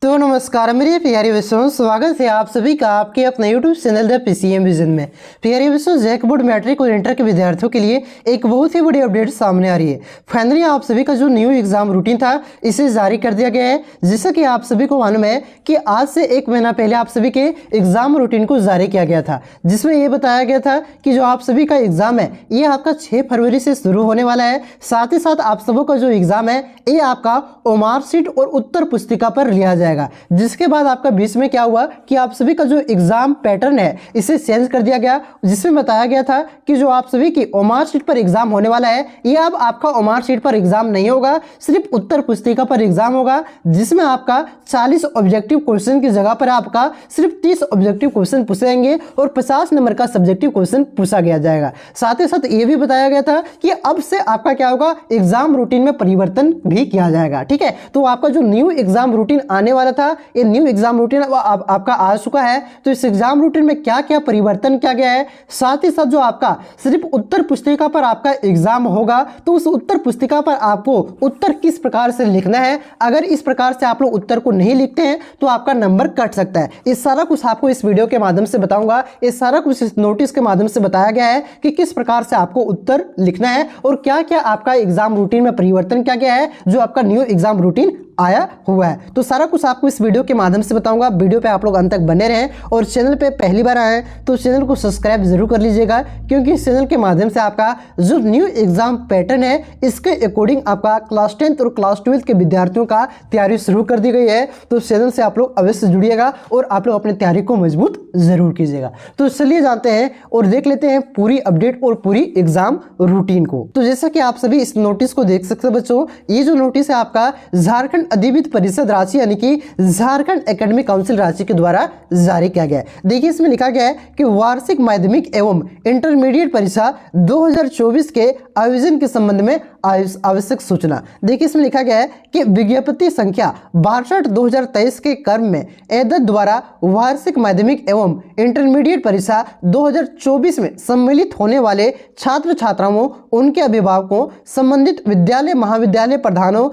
तो नमस्कार मेरे प्यारे बच्चों, स्वागत है आप सभी का आपके अपने YouTube channel the PCM vision में। प्यारे बच्चों, जैक बोर्ड मैट्रिक और इंटर के विद्यार्थियों के लिए एक बहुत ही बड़ी अपडेट सामने आ रही है। फाइनली आप सभी का जो न्यू एग्जाम रूटीन था इसे जारी कर दिया गया है। जैसा कि आप सभी को मालूम है कि आज से 1 महीना पहले आप सभी के एग्जाम रूटीन को जारी किया गया था, जिसमें यह बताया गया था कि जो आप सभी का एग्जाम है ये आपका 6 फरवरी से शुरू होने वाला है। साथ ही साथ आप सबों का जो एग्जाम है ये आपका ओमार शीट और उत्तर पुस्तिका पर लिया जाएगा। जिसके बाद आपका बीच में क्या हुआ कि आप सभी का जो एग्जाम पैटर्न है इसे चेंज कर दिया गया, जिसमें बताया गया था कि जो आप सभी की ओमार शीट पर एग्जाम होने वाला है ये अब आपका ओमार शीट पर एग्जाम नहीं होगा, सिर्फ उत्तर पुस्तिका पर एग्जाम होगा, जिसमें आपका 40 ऑब्जेक्टिव क्वेश्चन की जगह पर आपका सिर्फ 30 ऑब्जेक्टिव क्वेश्चन पूछेंगे और 50 नंबर का सब्जेक्टिव क्वेश्चन पूछा गया जाएगा। साथ ही साथ ये भी बताया गया था कि अब से आपका क्या होगा, एग्जाम रूटीन में परिवर्तन भी किया जाएगा। ठीक है, तो आपका जो न्यू एग्जाम रूटीन आने वाला था ये न्यू एग्जाम रूटीन आपका आ चुका है। तो इस एग्जाम रूटीन में क्या क्या परिवर्तन किया गया है, साथ ही साथ जो आपका सिर्फ उत्तर पुस्तिका पर आपका एग्जाम होगा तो उस उत्तर पुस्तिका पर आपको उत्तर किस प्रकार से लिखना है, अगर इस प्रकार से आप लोग उत्तर को नहीं लिखते हैं तो आपका नंबर कट सकता है। इस सारा कुछ आपको इस वीडियो के माध्यम से बताऊंगा। इस सारा कुछ इस नोटिस के माध्यम से बताया गया है कि किस प्रकार से आपको उत्तर लिखना है और क्या क्या आपका एग्जाम रूटीन में परिवर्तन किया गया है जो आपका न्यू एग्जाम रूटीन आया हुआ है। तो सारा कुछ आपको इस वीडियो के माध्यम से बताऊंगा। वीडियो पे आप लोग अंत तक बने रहें और चैनल पे पहली बार आए तो चैनल को सब्सक्राइब जरूर कर लीजिएगा, क्योंकि इस चैनल के माध्यम से आपका जो न्यू एग्जाम पैटर्न है इसके अकॉर्डिंग आपका क्लास 10th और क्लास 12th के विद्यार्थियों का तैयारी शुरू कर दी गई है। तो चैनल से आप लोग अवश्य जुड़िएगा और आप लोग अपनी तैयारी को मजबूत जरूर कीजिएगा। तो चलिए जानते हैं और देख लेते हैं पूरी अपडेट और पूरी एग्जाम रूटीन को। तो जैसा कि आप सभी इस नोटिस को देख सकते हैं बच्चों, ये जो नोटिस है आपका झारखंड अधिविद्य परिषद रांची यानी कि झारखंड एकेडमिक काउंसिल रांची के द्वारा जारी किया गया है। देखिए इसमें लिखा गया है कि वार्षिक माध्यमिक एवं इंटरमीडिएट परीक्षा 2024 के आयोजन के संबंध में आवश्यक सूचना। देखिए इसमें लिखा गया है कि विज्ञप्ति संख्या 62/2023 के क्रम में एदद द्वारा वार्षिक माध्यमिक एवं इंटरमीडिएट परीक्षा 2024 में सम्मिलित होने वाले छात्र छात्राओं, उनके अभिभावकों, संबंधित विद्यालय महाविद्यालय प्रधानों,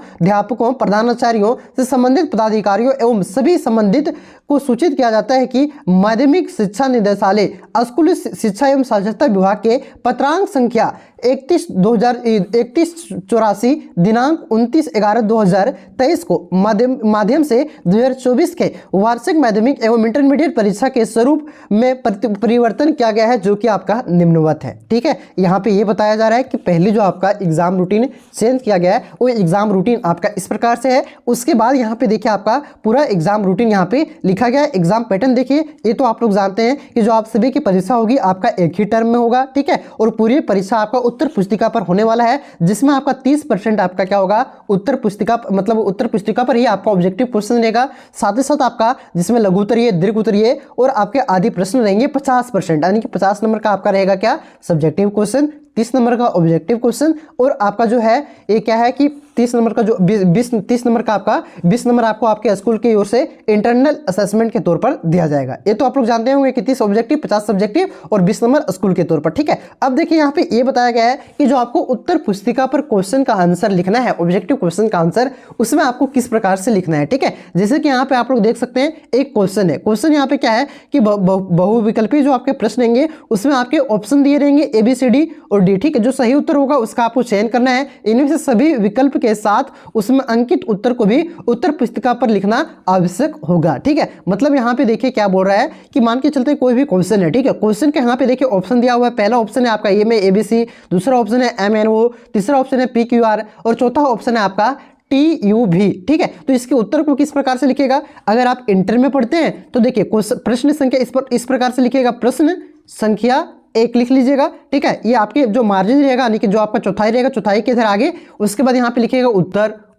प्रधानाचार्यों से संबंधित पदाधिकारियों एवं सभी संबंधित को सूचित किया जाता है कि माध्यमिक शिक्षा निदेशालय स्कूली शिक्षा एवं साक्षरता विभाग के पत्रांक संख्या 31/84 दिनांक 29/11/2023 को माध्यम से 2024 के वार्षिक माध्यमिक एवं इंटरमीडिएट परीक्षा के स्वरूप में परिवर्तन किया गया है, जो कि आपका निम्नवत है। ठीक है, यहाँ पे ये बताया जा रहा है कि पहले जो आपका एग्जाम रूटीन चेंज किया गया है वो एग्जाम रूटीन आपका इस प्रकार से है। उसके बाद यहाँ पे देखिए आपका पूरा एग्जाम रूटीन यहाँ पे लिखा गया है। एग्जाम पैटर्न देखिए, ये तो आप लोग जानते हैं कि जो आप सभी की परीक्षा होगी आपका एक ही टर्म में होगा। ठीक है, और पूरी परीक्षा आपका उत्तर पुस्तिका पर होने वाला है, जिसमें आपका 30% आपका क्या होगा, उत्तर पुस्तिका मतलब उत्तर पुस्तिका पर ही आपका ऑब्जेक्टिव क्वेश्चन रहेगा। साथ ही साथ आपका जिसमें लघु उत्तरीय, दीर्घ उत्तरीय और आपके आदि प्रश्न रहेंगे 50%, यानी कि 50 नंबर का आपका रहेगा क्या, सब्जेक्टिव क्वेश्चन, 30 नंबर का ऑब्जेक्टिव क्वेश्चन और आपका जो है ये क्या है कि 30 नंबर का जो 30 नंबर का आपका 20 नंबर आपको आपके स्कूल की ओर से इंटरनल असेसमेंट के तौर पर दिया जाएगा। ये तो आप लोग जानते होंगे कि 30 ऑब्जेक्टिव, 50 सब्जेक्टिव और 20 नंबर स्कूल के तौर पर। ठीक है, अब देखिए यहाँ पे ये बताया गया है कि जो आपको उत्तर पुस्तिका पर क्वेश्चन का आंसर लिखना है, ऑब्जेक्टिव क्वेश्चन का आंसर, उसमें आपको किस प्रकार से लिखना है। ठीक है, जैसे कि यहाँ पे आप लोग देख सकते हैं एक क्वेश्चन है। क्वेश्चन यहाँ पे क्या है कि बहुविकल्पी जो आपके प्रश्न रहेंगे उसमें आपके ऑप्शन दिए रहेंगे ABCD और D। ठीक है, जो सही उत्तर होगा उसका आपको चयन करना है। इनमें से सभी विकल्प के साथ उसमें अंकित उत्तर को भी उत्तर पुस्तिका पर लिखना आवश्यक होगा। ठीक है, मतलब यहाँ पे देखिए क्या बोल रहा है कि मान के चलते कोई भी क्वेश्चन है। ठीक है, क्वेश्चन के यहाँ पे देखिए ऑप्शन दिया हुआ है। पहला ऑप्शन है आपका में ABC, दूसरा ऑप्शन है MNO, तीसरा ऑप्शन है PQR और चौथा ऑप्शन है आपका TUV। ठीक है, तो इसके उत्तर को किस प्रकार से लिखेगा, अगर आप इंटर में पढ़ते हैं तो देखिए प्रश्न संख्या इस प्रकार से लिखेगा, प्रश्न संख्या 1 लिख लीजिएगा। ठीक है, ये आपके जो मार्जिन रहेगा यानी कि जो आपका चौथाई रहेगा, चौथाई के इधर आगे, उसके बाद यहाँ पे लिखेगा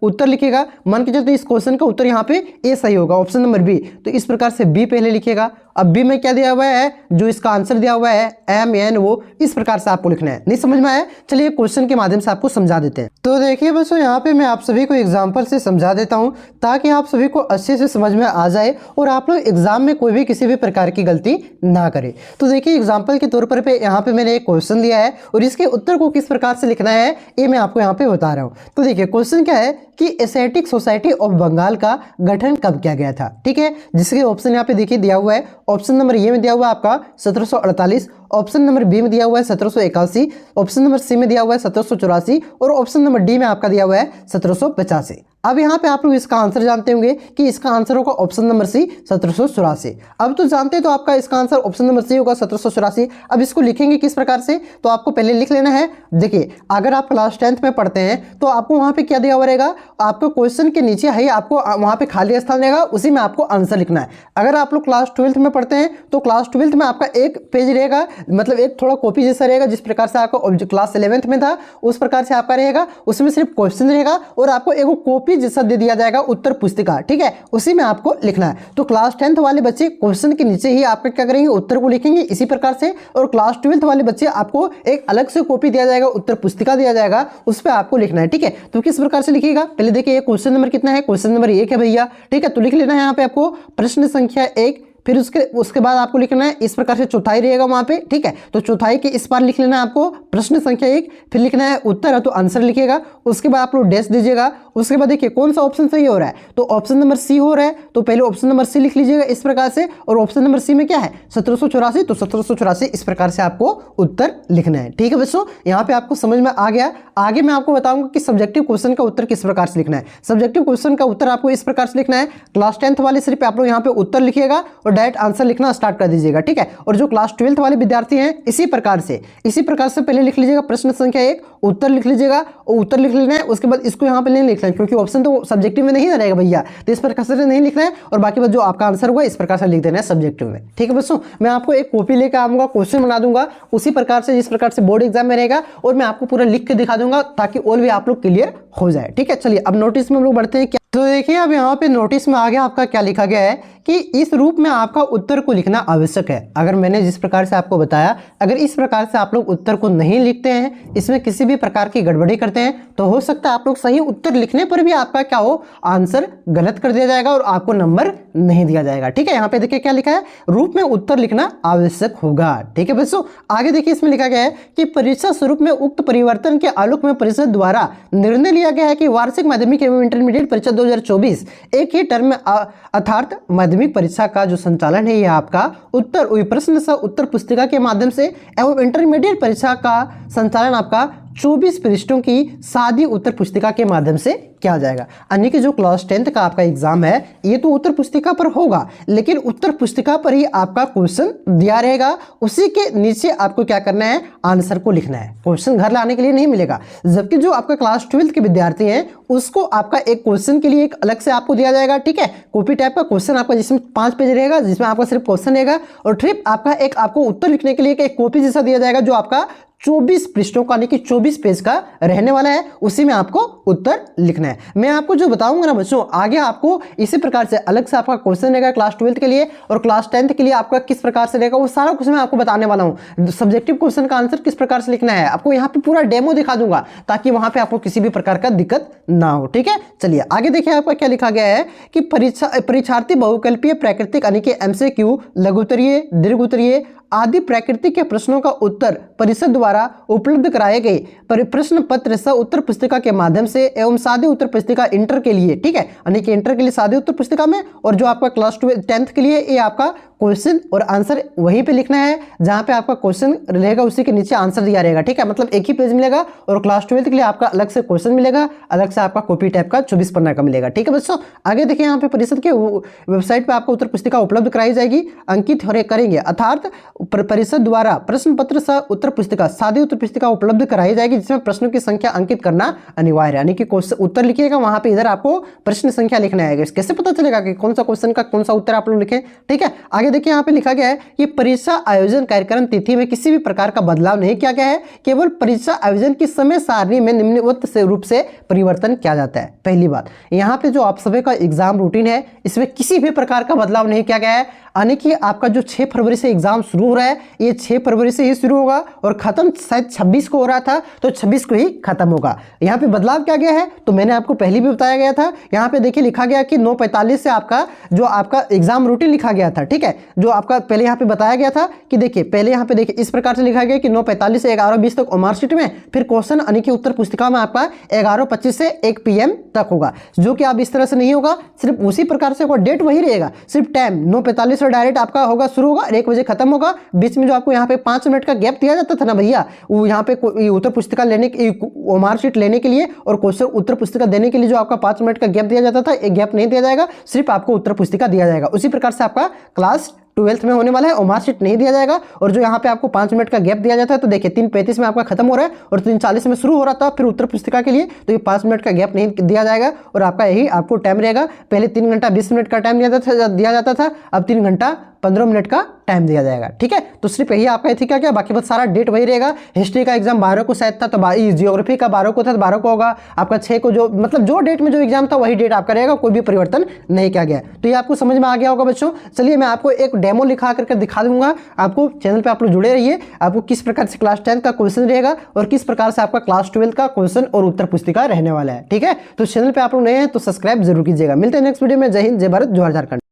उत्तर लिखेगा। मान के चलते इस क्वेश्चन का उत्तर यहाँ पे ए सही होगा, ऑप्शन नंबर B, तो इस प्रकार से B पहले लिखेगा अब बी में क्या दिया हुआ है, जो इसका आंसर दिया हुआ है MNO, इस प्रकार से आपको लिखना है। नहीं समझ में आया, चलिए क्वेश्चन के माध्यम से आपको समझा देते हैं। तो देखिए बच्चों, यहाँ पे मैं आप सभी को एग्जाम्पल से समझा देता हूँ ताकि आप सभी को अच्छे से समझ में आ जाए और आप लोग एग्जाम में कोई भी किसी भी प्रकार की गलती ना करें। तो देखिए एग्जाम्पल के तौर पर यहाँ पे मैंने एक क्वेश्चन दिया है और इसके उत्तर को किस प्रकार से लिखना है ये मैं आपको यहाँ पे बता रहा हूँ। तो देखिए क्वेश्चन क्या है कि एशियाटिक सोसाइटी ऑफ बंगाल का गठन कब किया गया था, ठीक है, जिसके ऑप्शन यहाँ पे देखिए दिया हुआ है। ऑप्शन नंबर ए में दिया हुआ है आपका 1748, ऑप्शन नंबर बी में दिया हुआ है 1781, ऑप्शन नंबर सी में दिया हुआ है 1784 और ऑप्शन नंबर डी में आपका दिया हुआ है 1785। अब यहाँ पे आप लोग इसका आंसर जानते होंगे कि इसका आंसर होगा ऑप्शन नंबर सी 1784। अब तो जानते हैं तो आपका इसका आंसर ऑप्शन नंबर सी होगा 1784। अब इसको लिखेंगे किस प्रकार से, तो आपको पहले लिख लेना है। देखिए अगर आप क्लास 10th में पढ़ते हैं तो आपको वहाँ पे क्या दिया हुआ रहेगा, आपको क्वेश्चन के नीचे है आपको वहाँ पे खाली स्थान रहेगा, उसी में आपको आंसर लिखना है। अगर आप लोग क्लास 12th में पढ़ते हैं तो क्लास 12th में आपका एक पेज रहेगा, मतलब एक थोड़ा कॉपी जैसा रहेगा, जिस प्रकार से आपका क्लास 11th में था उस प्रकार से आपका रहेगा, उसमें सिर्फ क्वेश्चन रहेगा और आपको एक कॉपी जैसा दे दिया जाएगा उत्तर पुस्तिका, ठीक है, उसी में आपको लिखना है। तो क्लास 10th वाले बच्चे क्वेश्चन के नीचे ही आपका क्या करेंगे, उत्तर को लिखेंगे इसी प्रकार से, और क्लास 12th वाले बच्चे आपको एक अलग से कॉपी दिया जाएगा, उत्तर पुस्तिका दिया जाएगा, उस पर आपको लिखना है, ठीक है। तो किस प्रकार से लिखिएगा, पहले देखिए क्वेश्चन नंबर कितना है, क्वेश्चन नंबर 1 है भैया, ठीक है, तो लिख लेना है यहाँ पे आपको प्रश्न संख्या 1, फिर उसके बाद आपको लिखना है इस प्रकार से चौथाई रहेगा वहां पे, ठीक है, तो चौथाई के इस बार लिख लेना है आपको प्रश्न संख्या 1, फिर लिखना है उत्तर है तो आंसर लिखिएगा, उसके बाद आप लोग डैश दीजिएगा। उसके बाद देखिए कौन सा ऑप्शन सही हो रहा है, तो ऑप्शन नंबर सी हो रहा है, तो पहले ऑप्शन नंबर सी लिख लीजिएगा इस प्रकार से, और ऑप्शन नंबर सी में क्या है 1784, तो 1784 इस प्रकार से आपको उत्तर लिखना है, ठीक है बच्चों। यहाँ पे आपको समझ में आ गया। आगे मैं आपको बताऊंगा कि सब्जेक्टिव क्वेश्चन का उत्तर किस प्रकार से लिखना है। सब्जेक्टिव क्वेश्चन का उत्तर आपको इस प्रकार से लिखना है, क्लास 10th वाले सिर्फ आप लोग यहाँ पे उत्तर लिखिएगा और डायरेक्ट आंसर लिखना स्टार्ट कर दीजिएगा, ठीक है। और जो क्लास 12th वाले विद्यार्थी हैं इसी प्रकार से पहले लिख लीजिएगा प्रश्न संख्या 1, उत्तर लिख लीजिएगा, और उत्तर लिख लेना है, उसके बाद इसको यहाँ पे नहीं लिखना है क्योंकि ऑप्शन तो सब्जेक्टिव में नहीं ना रहेगा भैया, तो इस प्रकार से नहीं लिखना है, और बाकी बात जो आपका आंसर होगा इस प्रकार से लिख देना है सब्जेक्टिव में, ठीक है बच्चों। मैं आपको एक कॉपी लेकर आऊंगा, क्वेश्चन बना दूंगा उसी प्रकार से जिस प्रकार से बोर्ड एग्जाम में रहेगा, और मैं आपको पूरा लिख के दिखा दूंगा ताकि और भी आप लोग क्लियर हो जाए, ठीक है। चलिए अब नोटिस में हम लोग बढ़ते हैं। तो देखिए अब यहाँ पे नोटिस में आगे आपका क्या लिखा गया है कि इस रूप में आपका उत्तर को लिखना आवश्यक है। अगर मैंने जिस प्रकार से आपको बताया, अगर इस प्रकार से आप लोग उत्तर को नहीं लिखते हैं, इसमें किसी भी प्रकार की गड़बड़ी करते हैं, तो हो सकता है आप लोग सही उत्तर लिखने पर भी आपका क्या हो, आंसर गलत कर दिया जाएगा और आपको नंबर नहीं दिया जाएगा, ठीक है। यहाँ पे देखिए क्या लिखा है, रूप में उत्तर लिखना आवश्यक होगा, ठीक है बच्चों। आगे देखिए इसमें लिखा गया है कि परीक्षा स्वरूप में उक्त परिवर्तन के आलोक में परिषद द्वारा निर्णय लिया गया है कि वार्षिक माध्यमिक एवं इंटरमीडिएट परीक्षा 2024 एक ही टर्म में अर्थात माध्यमिक परीक्षा का जो संचालन है ये आपका उत्तर वही प्रश्न सह उत्तर पुस्तिका के माध्यम से एवं इंटरमीडिएट परीक्षा का संचालन आपका 24 पृष्ठों की सादी उत्तर पुस्तिका के माध्यम से किया जाएगा। यानी कि जो क्लास 10th का आपका एग्जाम है ये तो उत्तर पुस्तिका पर होगा, लेकिन उत्तर पुस्तिका पर ही आपका क्वेश्चन दिया रहेगा, उसी के नीचे आपको क्या करना है, आंसर को लिखना है। क्वेश्चन घर लाने के लिए नहीं मिलेगा। जबकि जो आपका क्लास 12th के विद्यार्थी हैं उसको आपका एक क्वेश्चन के लिए एक अलग से आपको दिया जाएगा, ठीक है, कॉपी टाइप का क्वेश्चन आपका जिसमें 5 पेज रहेगा, जिसमें आपका सिर्फ क्वेश्चन रहेगा, और ट्रिप आपका एक आपको उत्तर लिखने के लिए एक कॉपी जैसा दिया जाएगा जो आपका 24 पृष्ठों का यानी कि 24 पेज का रहने वाला है, उसी में आपको उत्तर लिखना है। मैं आपको जो बताऊंगा ना बच्चों, आगे आपको इसी प्रकार से अलग से आपका क्वेश्चन रहेगा क्लास 12th के लिए, और क्लास 10th के लिए आपका किस प्रकार से रहेगा वो सारा कुछ मैं आपको बताने वाला हूं। सब्जेक्टिव क्वेश्चन का आंसर किस प्रकार से लिखना है आपको यहाँ पे पूरा डेमो दिखा दूंगा, ताकि वहां पे आपको किसी भी प्रकार का दिक्कत ना हो, ठीक है। चलिए आगे देखिए आपका क्या लिखा गया है कि परीक्षार्थी बहुकल्पीय प्राकृतिक यानी कि MCQ, लघुत्तरीय, दीर्घोत्तरीय आदि प्राकृतिक के प्रश्नों का उत्तर परिषद द्वारा उपलब्ध कराए गए प्रश्न पत्र सह उत्तर पुस्तिका के माध्यम से एवं सादे उत्तर पुस्तिका इंटर के लिए, ठीक है, यानी कि इंटर के लिए सादे उत्तर पुस्तिका में, और जो आपका क्लास 10th के लिए ये आपका क्वेश्चन और आंसर वहीं पे लिखना है जहां पे आपका क्वेश्चन रहेगा उसी के नीचे आंसर दिया रहेगा, ठीक है, मतलब एक ही पेज मिलेगा, और क्लास 12th के लिए आपका अलग से क्वेश्चन मिलेगा, अलग से आपका कॉपी टाइप का 24 पन्ना का मिलेगा, ठीक है बच्चों। आगे देखिए यहाँ पे परिषद के वेबसाइट पे आपको उत्तर पुस्तिका उपलब्ध कराई जाएगी, अंकित करेंगे, अर्थात परिषद द्वारा प्रश्न पत्र सह उत्तर पुस्तिका सादी उत्तर पुस्तिका उपलब्ध कराई जाएगी, जिसमें प्रश्नों की संख्या अंकित करना अनिवार्य है, यानी कि उत्तर लिखिएगा वहां पे इधर आपको प्रश्न संख्या लिखना है। कैसे पता चलेगा कि कौन सा क्वेश्चन का कौन सा उत्तर आप लोग लिखें, ठीक है। आगे देखिए यहाँ पे लिखा गया है कि परीक्षा आयोजन कार्यक्रम तिथि में किसी भी प्रकार का बदलाव नहीं किया गया है, केवल परीक्षा आयोजन की समय सारणी में निम्नलिखित रूप से परिवर्तन किया जाता है। पहली बात, यहाँ पे जो आप सभी का एग्जाम रूटीन है इसमें किसी भी प्रकार का बदलाव नहीं किया गया है, यानी कि आपका जो 6 फरवरी से एग्जाम शुरू हो रहा है ये 6 फरवरी से ही शुरू होगा और खत्म शायद 26 को हो रहा था तो 26 को ही खत्म होगा। यहाँ पे बदलाव क्या गया है तो मैंने आपको पहले भी बताया गया था। यहाँ पे देखिए लिखा गया कि 9:45 से आपका एग्जाम रूटीन लिखा गया था, ठीक है, जो आपका पहले यहाँ पे बताया गया था कि देखिए पहले यहाँ पे देखिए इस प्रकार से लिखा गया कि 9:45 से 11:20 तक मार्कशीट में, फिर क्वेश्चन यानी कि उत्तर पुस्तिका में आपका 11:25 से 1 PM तक होगा, जो कि अब इस तरह से नहीं होगा, सिर्फ उसी प्रकार से डेट वही रहेगा, सिर्फ टाइम 9:45 से डायरेक्ट आपका होगा शुरू होगा और 1 बजे खत्म होगा। बीच में जो आपको यहाँ पे 5 मिनट का गैप दिया जाता था ना भैया, वो यहाँ पे उत्तर पुस्तिका लेने की मार्कशीट लेने के लिए और क्वेश्चन उत्तर पुस्तिका देने के लिए जो आपका 5 मिनट का गैप दिया जाता था, एक गैप नहीं दिया जाएगा, सिर्फ आपको उत्तर पुस्तिका दिया जाएगा। उसी प्रकार से आपका क्लास 12th में होने वाला है और मार्कशीट नहीं दिया जाएगा। और जो यहाँ पे आपको 5 मिनट का गैप दिया जाता है तो देखिए 3:35 में आपका खत्म हो रहा है और 3:40 में शुरू हो रहा था फिर उत्तर पुस्तिका के लिए, तो ये 5 मिनट का गैप नहीं दिया जाएगा और आपका यही आपको टाइम रहेगा। पहले 3 घंटा 20 मिनट का टाइम दिया जाता था, अब 3 घंटा 15 मिनट का टाइम दिया जाएगा, ठीक है। तो सिर्फ यही आपका थी क्या, बाकी बस सारा डेट वही रहेगा। हिस्ट्री का एग्जाम 12 को शायद था तो जियोग्राफी का 12 को था तो 12 को होगा आपका, 6 को जो मतलब जो डेट में जो एग्जाम था वही डेट आपका रहेगा, कोई भी परिवर्तन नहीं किया गया। तो ये आपको समझ में आ गया होगा बच्चों। चलिए मैं आपको एक डेमो लिखा करके दिखा दूंगा, आपको चैनल पे आप लोग जुड़े रहिए, आपको किस प्रकार से क्लास 10 का क्वेश्चन रहेगा और किस प्रकार से आपका क्लास 12 का क्वेश्चन और उत्तर पुस्तिका रहने वाला है, ठीक है। तो चैनल पे आप लोग नए हैं तो सब्सक्राइब जरूर कीजिएगा। मिलते हैं नेक्स्ट वीडियो में। जय हिंद, जय भारत, जोहार झारखंड।